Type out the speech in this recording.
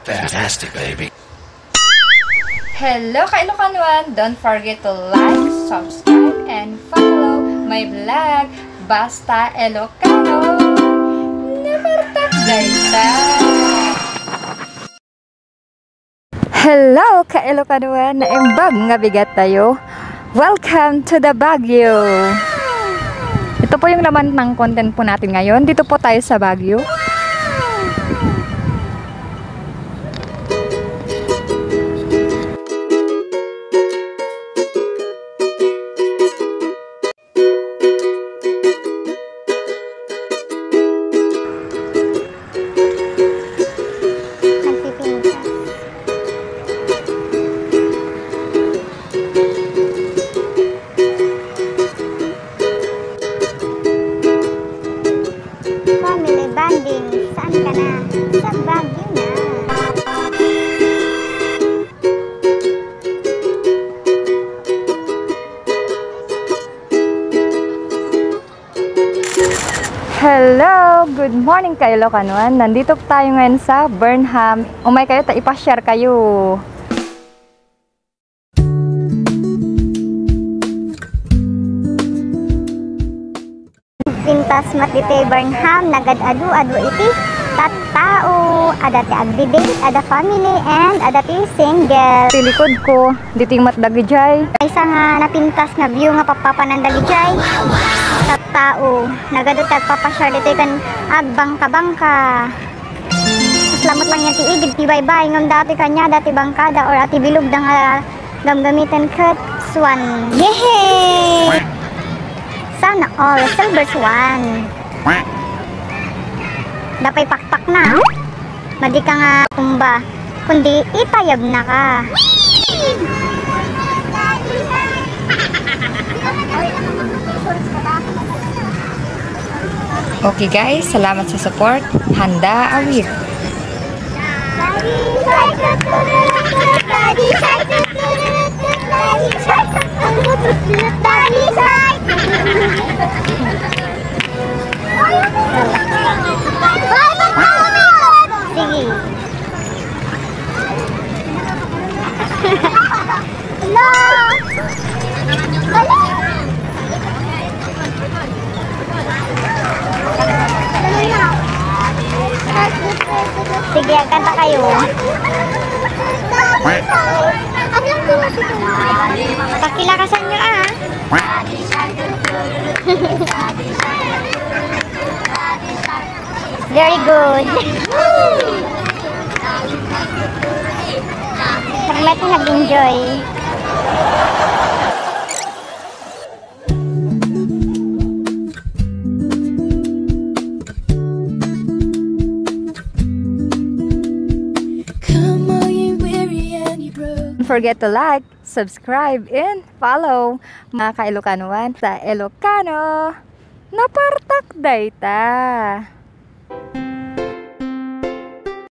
Fantastic, baby. Hello ka-Ilocanuan! Don't forget to like, subscribe, and follow my vlog, Basta Ilocano. Napartak dayta! Hello ka-Ilocanuan! Naimbag nga bigat tayo. Welcome to the Baguio! Ito po yung laman ng content po natin ngayon. Dito po tayo sa Baguio. Saan ka na? Sa Baguio na. Hello! Good morning kayo Ilocanuan. Nandito tayo ngayon sa Burnham. Umay kayo, ipa-share kayo. Pintas matite Burnham, nagad adu iti tattao, adati agdidate, ada family, and adati single. Tilikod ko, diting matdagi jay. Isa nga napintas nga view nga papapanandagi jay. Tattao, nagadu tagpapashare dito kan agbangka-bangka. Salamat lang yan ti idib, ti bye-bye, ngam dati kanya, dati bangkada, or ati bilog na nga gamgamitan kat swan. Yehey! Sana all silver swan. Dapay pakpak na. Madi ka nga tumba. Kundi itayab na ka. Okay guys, salamat sa support. Handa awit. Sige. Sige, kanta kayo. Pakilakasan nyo ah. Very good. Salamat na nag-enjoy. Don't forget to like, subscribe, and follow mga ka-Ilocanuan sa Ilocano. Napartak dayta!